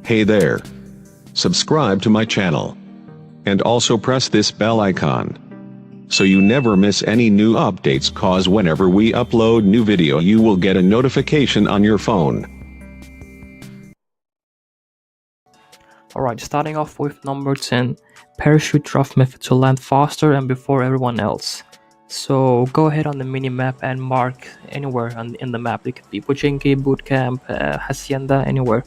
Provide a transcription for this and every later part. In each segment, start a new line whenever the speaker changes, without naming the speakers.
Hey there. Subscribe to my channel. And also press this bell icon, so you never miss any new updates, cause whenever we upload new video you will get a notification on your phone.
Alright, starting off with number 10, parachute drop method to land faster and before everyone else. So go ahead on the mini-map and mark anywhere in the map. It could be Pochinki, Bootcamp, Hacienda, anywhere.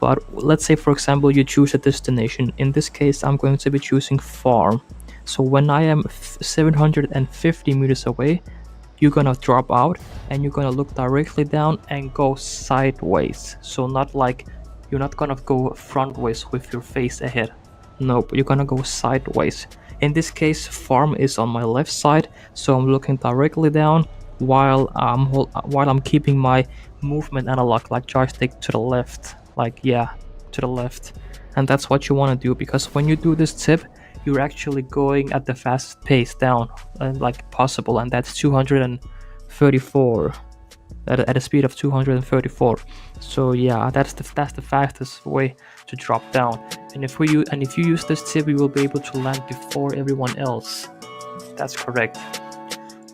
But let's say, for example, you choose a destination. In this case, I'm going to be choosing farm. So when I am 750 meters away, you're gonna drop out and you're gonna look directly down and go sideways. So not like, you're not gonna go frontways with your face ahead. Nope, you're gonna go sideways. In this case, farm is on my left side, so I'm looking directly down while I'm keeping my movement analog, like joystick, to the left. Like, yeah, to the left. And that's what you want to do, because when you do this tip, you're actually going at the fastest pace down like possible, and that's 234 at a speed of 234. So yeah, that's the fastest way to drop down. And if you use this tip, you will be able to land before everyone else. That's correct.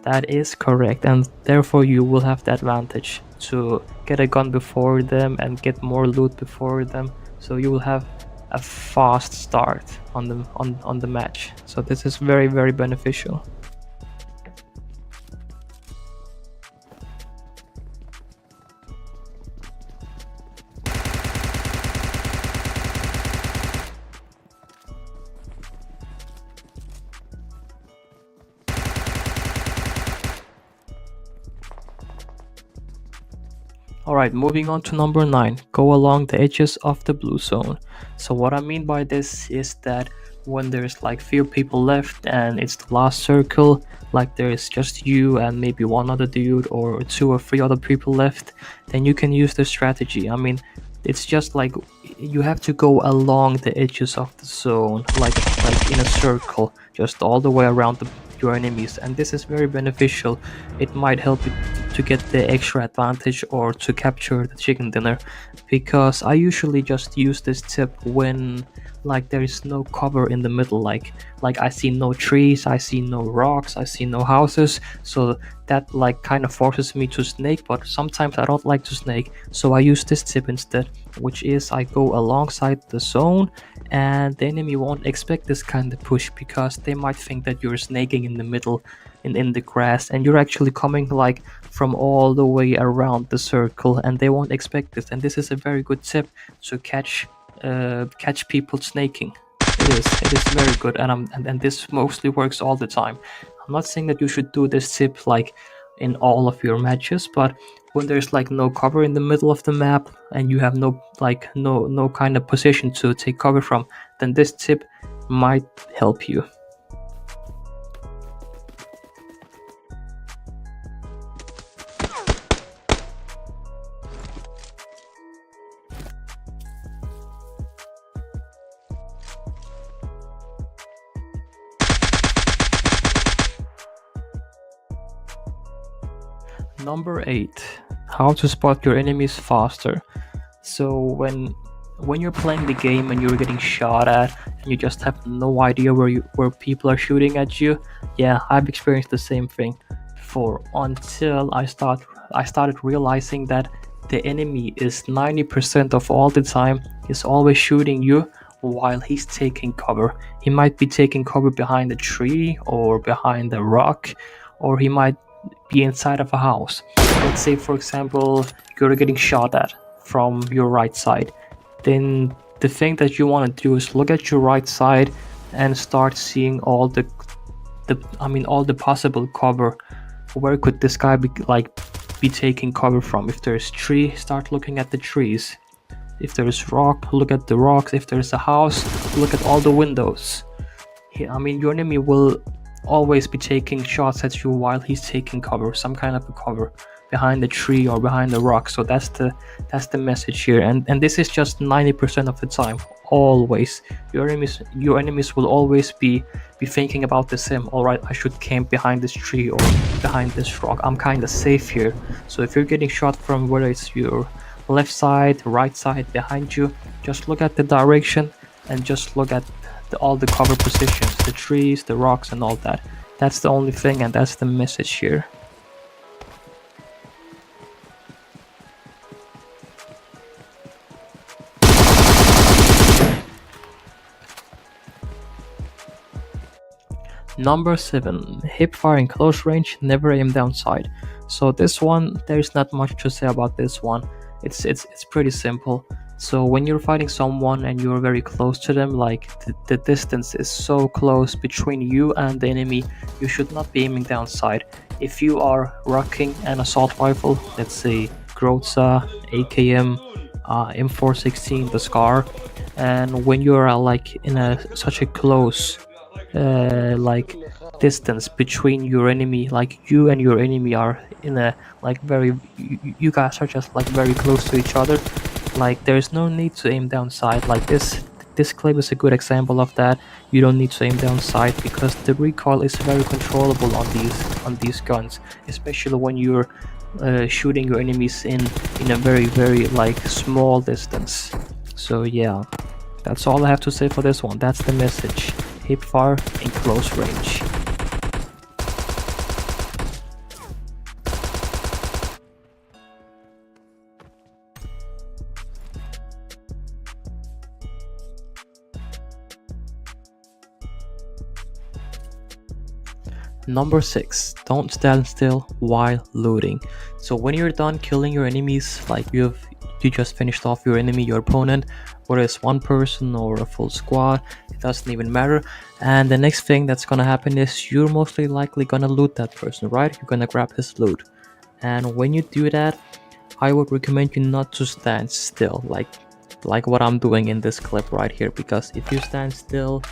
That is correct, and therefore you will have the advantage to get a gun before them and get more loot before them. So you will have a fast start on the match. So this is very, very beneficial. Alright, moving on to number 9, go along the edges of the blue zone. So what I mean by this is that when there's like few people left and it's the last circle, like there is just you and maybe one other dude or 2 or 3 other people left, then you can use this strategy. I mean, it's just like you have to go along the edges of the zone, like in a circle, just all the way around your enemies, and this is very beneficial. It might help you to get the extra advantage or to capture the chicken dinner, because I usually just use this tip when like there is no cover in the middle, like I see no trees, I see no rocks, I see no houses, so that like kind of forces me to snake. But sometimes I don't like to snake, so I use this tip instead, which is I go alongside the zone, and the enemy won't expect this kind of push because they might think that you're snaking in the middle in the grass, and you're actually coming like from all the way around the circle, and they won't expect this. And this is a very good tip to catch people snaking. It is very good, and this mostly works all the time. I'm not saying that you should do this tip like in all of your matches, but when there's like no cover in the middle of the map and you have no kind of position to take cover from, then this tip might help you. Number 8, how to spot your enemies faster. So when you're playing the game and you're getting shot at and you just have no idea where people are shooting at you, yeah, I've experienced the same thing before, until I started realizing that the enemy is 90% of all the time is always shooting you while he's taking cover. He might be taking cover behind a tree or behind a rock, or he might be inside of a house. Let's say, for example, you're getting shot at from your right side. Then the thing that you want to do is look at your right side and start seeing all the possible cover. Where could this guy be taking cover from? If there's tree, start looking at the trees. If there's rock, look at the rocks. If there's a house, look at all the windows. Your enemy will always be taking shots at you while he's taking cover, some kind of a cover behind the tree or behind the rock. So that's the message here, and this is just 90% of the time. Always your enemies will always be thinking about the same. All right, I should camp behind this tree or behind this rock, I'm kind of safe here. So if you're getting shot from whether it's your left side, right side, behind you. Just look at the direction and just look at all the cover positions, the trees, the rocks, and all that. That's the only thing, and that's the message here. Number 7, hip fire in close range, never aim down sight. So this one, there's not much to say about this one. It's pretty simple. So when you're fighting someone and you're very close to them, like the distance is so close between you and the enemy, you should not be aiming down sight. If you are rocking an assault rifle, let's say Groza, AKM, M416, the Scar, and when you are like in such a close like distance between your enemy, like you and your enemy are in a like very you guys are just like very close to each other, like there's no need to aim down sight. Like this clip is a good example of that. You don't need to aim down sight because the recoil is very controllable on these guns, especially when you're shooting your enemies in a very like small distance. So yeah, that's all I have to say for this one. That's the message. Hip fire in close range. Number 6, don't stand still while looting. So when you're done killing your enemies, like you just finished off your enemy, your opponent, whether it's one person or a full squad, it doesn't even matter. And the next thing that's gonna happen is you're mostly likely gonna loot that person, right? You're gonna grab his loot. And when you do that, I would recommend you not to stand still, like what I'm doing in this clip right here, because if you stand still,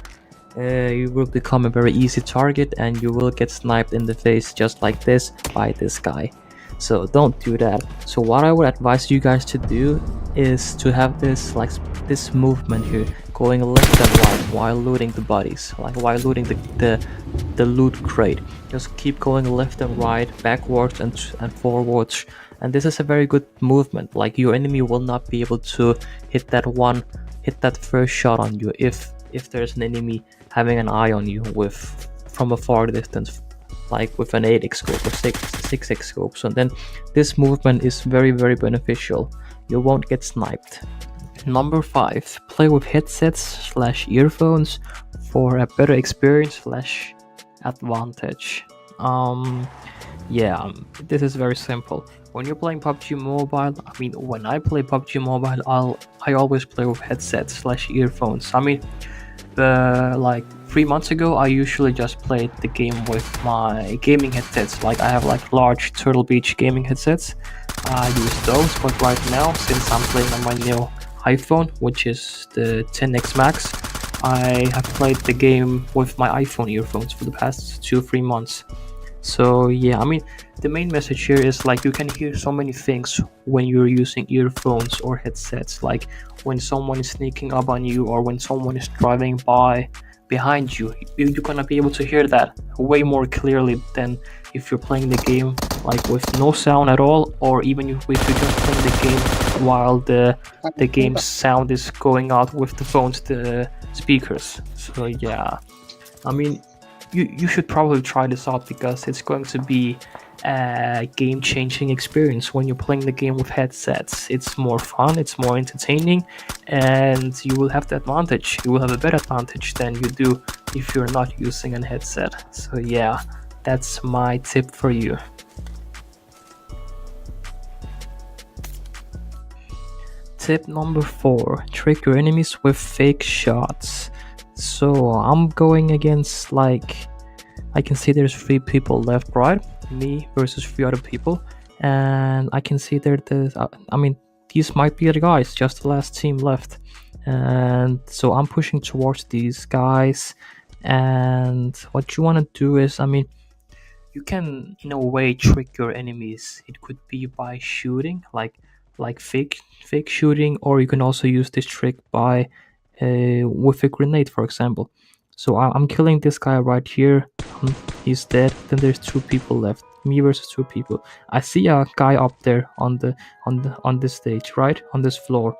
you will become a very easy target and you will get sniped in the face just like this by this guy. So don't do that. So what I would advise you guys to do is to have this like this movement here, going left and right while looting the bodies, like while looting the loot crate. Just keep going left and right, backwards and forwards. And this is a very good movement. Like your enemy will not be able to hit that first shot on you if there's an enemy having an eye on you from a far distance, like with an 8x scope or 6x scope. So then this movement is very beneficial. You won't get sniped. Number 5, play with headsets / earphones for a better experience / advantage. Yeah, this is very simple. When you're playing PUBG Mobile, I mean, when I play PUBG Mobile, I always play with headsets / earphones. I mean, like 3 months ago, I usually just played the game with my gaming headsets. Like I have like large Turtle Beach gaming headsets. I use those, but right now, since I'm playing on my new iPhone, which is the 10X Max, I have played the game with my iPhone earphones for the past 2-3 months. So yeah, I mean, the main message here is like you can hear so many things when you're using earphones or headsets, like when someone is sneaking up on you or when someone is driving by behind you. You're gonna be able to hear that way more clearly than if you're playing the game like with no sound at all, or even if you're just playing the game while the game sound is going out with the phones, the speakers. So yeah, I mean, you should probably try this out because it's going to be a game-changing experience when you're playing the game with headsets. It's more fun, it's more entertaining, and you will have the advantage. You will have a better advantage than you do if you're not using a headset. So yeah, that's my tip for you. Tip number 4, trick your enemies with fake shots. So I'm going against, like, I can see there's 3 people left, right? Me versus 3 other people, and I can see I mean, these might be the guys, just the last team left, and so I'm pushing towards these guys. And what you want to do is, I mean, you can in a way trick your enemies. It could be by shooting, like fake shooting, or you can also use this trick by with a grenade, for example. So I'm killing this guy right here. He's dead. Then there's 2 people left. me versus two people. I see a guy up there on this stage, right on this floor.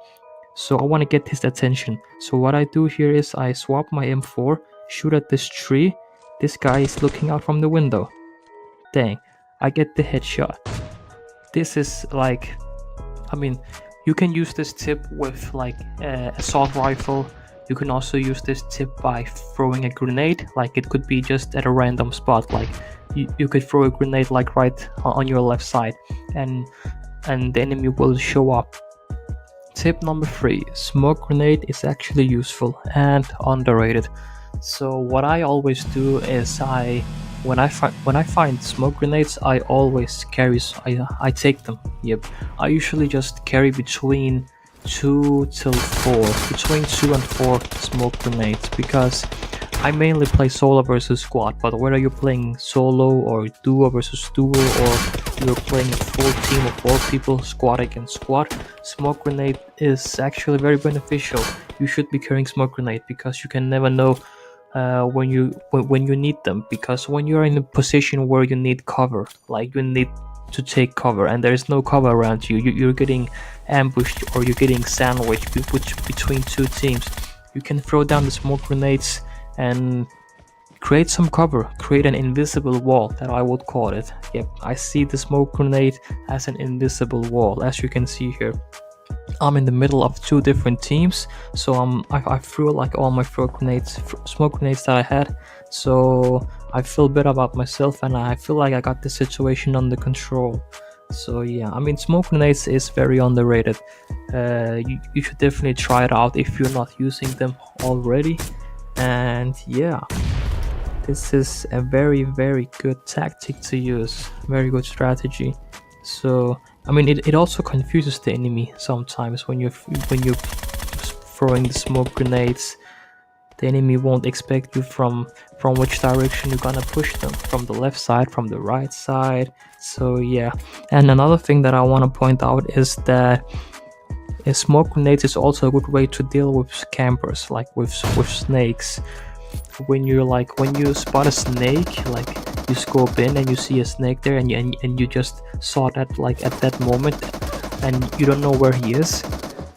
So I want to get his attention. So what I do here is I swap my M4, shoot at this tree. This guy is looking out from the window. Dang, I get the headshot. This is like, I mean, you can use this tip with like assault rifle. You can also use this tip by throwing a grenade. Like it could be just at a random spot. Like you could throw a grenade like right on your left side, and the enemy will show up. Tip number 3: smoke grenade is actually useful and underrated. So what I always do is when I find smoke grenades, I always I take them. Yep, I usually just carry between 2 till 4, between 2 and 4 smoke grenades, because I mainly play solo versus squad. But whether you're playing solo or duo versus duo, or you're playing a full team of 4 people, squad against squad, smoke grenade is actually very beneficial. You should be carrying smoke grenade because you can never know when you need them. Because when you're in a position where you need cover, like you need to take cover and there is no cover around you, you're getting ambushed or you're getting sandwiched between 2 teams, you can throw down the smoke grenades and create some cover, create an invisible wall, that I would call it. Yep, I see the smoke grenade as an invisible wall. As you can see here, I'm in the middle of 2 different teams, so I threw like all my smoke grenades that I had, so I feel better about myself and I feel like I got the situation under control. So yeah, I mean, smoke grenades is very underrated. You should definitely try it out if you're not using them already. And yeah, this is a very good tactic to use, very good strategy. So I mean, it also confuses the enemy sometimes when you're throwing the smoke grenades. The enemy won't expect you from which direction you're gonna push them, from the left side, from the right side. So yeah, and another thing that I want to point out is that smoke grenades is also a good way to deal with campers, like with snakes. When you spot a snake, like you scope in and you see a snake there, and you just saw that like at that moment, and you don't know where he is,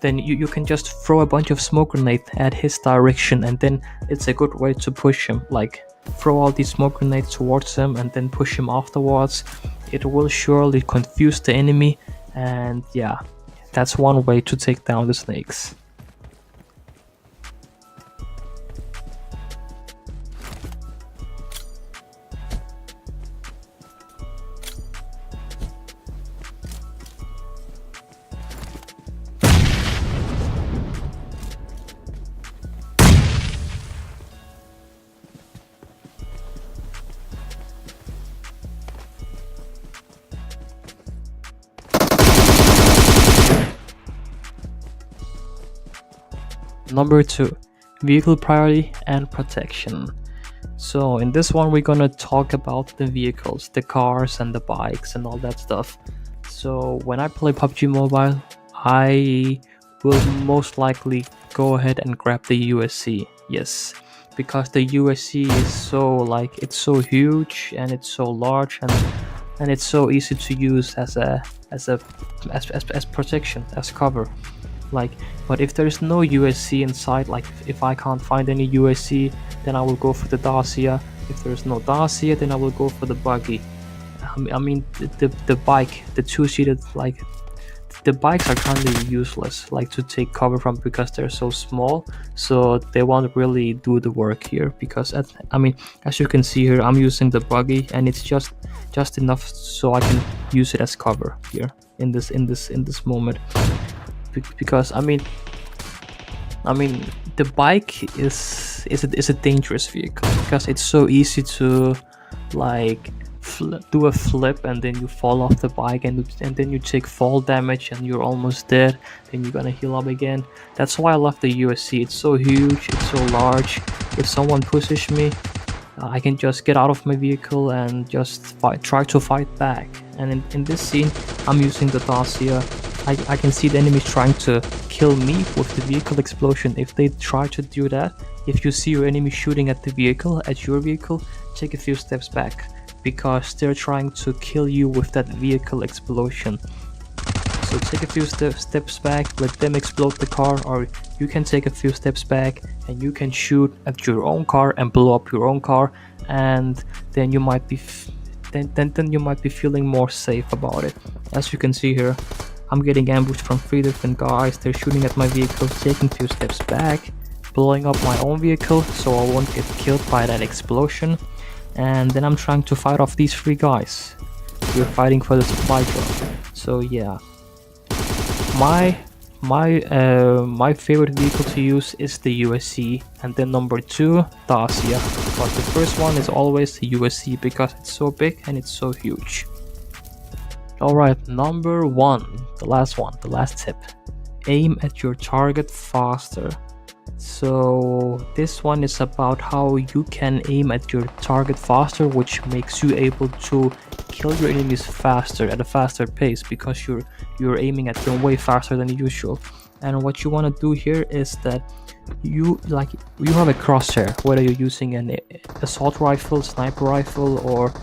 then you can just throw a bunch of smoke grenade at his direction, and then it's a good way to push him. Like throw all these smoke grenades towards him and then push him afterwards. It will surely confuse the enemy, and yeah, that's one way to take down the snakes. Number 2: vehicle priority and protection. So in this one, we're gonna talk about the vehicles, the cars and the bikes and all that stuff. So when I play PUBG Mobile, I will most likely go ahead and grab the USC. Yes, because the USC is it's so huge and it's so large, and it's so easy to use as protection, as cover. Like, but if there's no USC inside, like if I can't find any USC, then I will go for the Dacia. If there's no Dacia, then I will go for the buggy. I mean the bike, the 2-seated, like the bikes are kind of useless, like to take cover from, because they're so small, so they won't really do the work here. Because as you can see here, I'm using the buggy and it's just enough so I can use it as cover here in this moment. Because I mean the bike is a dangerous vehicle, because it's so easy to like do a flip and then you fall off the bike, and then you take fall damage and you're almost dead, then you're gonna heal up again. That's why I love the USC. It's so huge, it's so large. If someone pushes me, I can just get out of my vehicle and just try to fight back. And in this scene, I'm using the Dacia. I can see the enemies trying to kill me with the vehicle explosion. If they try to do that, if you see your enemy shooting at your vehicle, take a few steps back. because they're trying to kill you with that vehicle explosion. So take a few steps back, let them explode the car, or you can take a few steps back and you can shoot at your own car and blow up your own car, and then you might be then you might be feeling more safe about it. As you can see here, I'm getting ambushed from 3 different guys. They're shooting at my vehicle, taking a few steps back, blowing up my own vehicle so I won't get killed by that explosion, and then I'm trying to fight off these 3 guys. We're fighting for the supply drop. So yeah, my favorite vehicle to use is the USC, and then number 2, Dacia. But the first one is always the USC because it's so big and it's so huge. Alright, number 1, the last tip. Aim at your target faster. So this one is about how you can aim at your target faster, which makes you able to kill your enemies faster at a faster pace, because you're aiming at them way faster than usual. And what you want to do here is that you have a crosshair, whether you're using an assault rifle, sniper rifle, or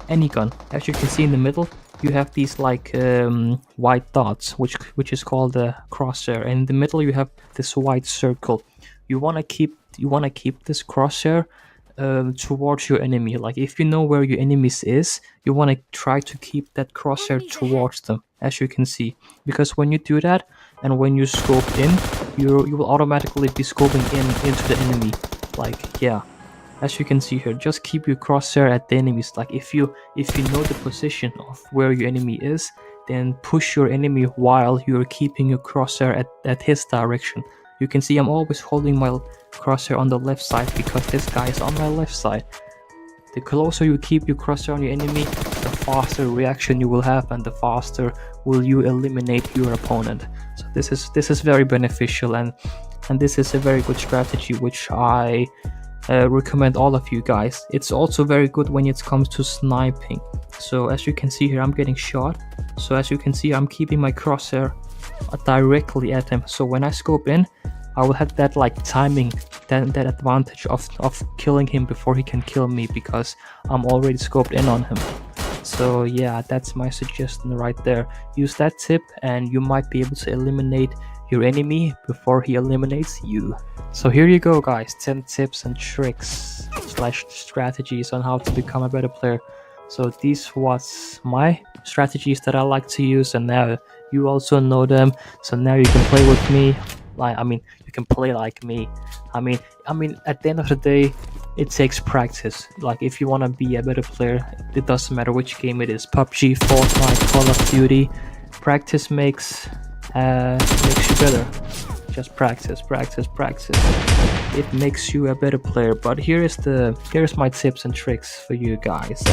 any gun. As you can see in the middle, you have these white dots, which is called the crosshair, and in the middle you have this white circle. You want to keep this crosshair towards your enemy. Like, if you know where your enemies is, you want to try to keep that crosshair towards them, as you can see, because when you do that and when you scope in, you will automatically be scoping into the enemy. Like, yeah, as you can see here, just keep your crosshair at the enemies. Like, if you know the position of where your enemy is, then push your enemy while you're keeping your crosshair at his direction. You can see I'm always holding my crosshair on the left side because this guy is on my left side. The closer you keep your crosshair on your enemy, the faster reaction you will have, and the faster will you eliminate your opponent. So this is very beneficial, and this is a very good strategy which I recommend all of you guys. It's also very good when it comes to sniping. So as you can see here, I'm getting shot. So as you can see, I'm keeping my crosshair directly at him. So when I scope in, I will have that timing, that advantage of killing him before he can kill me, because I'm already scoped in on him. So yeah, that's my suggestion right there. Use that tip and you might be able to eliminate your enemy before he eliminates you. So here you go guys, 10 tips and tricks / strategies on how to become a better player. So these was my strategies that I like to use, and now you also know them. So now you can play with me. You can play like me. I mean at the end of the day, it takes practice. Like, if you want to be a better player, it doesn't matter which game it is, PUBG, Fortnite, Call of Duty, practice makes you better. Just practice. It makes you a better player. But here's my tips and tricks for you guys.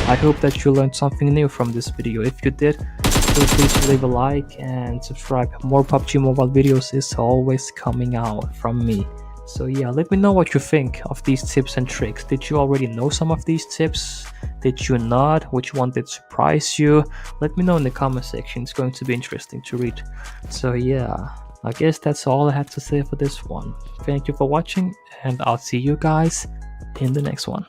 I hope that you learned something new from this video. If you did, feel free to leave a like and subscribe. More PUBG Mobile videos is always coming out from me. So yeah, let me know what you think of these tips and tricks. Did you already know some of these tips? Did you not? Which one did surprise you? Let me know in the comment section. It's going to be interesting to read. So yeah, I guess that's all I had to say for this one. Thank you for watching, and I'll see you guys in the next one.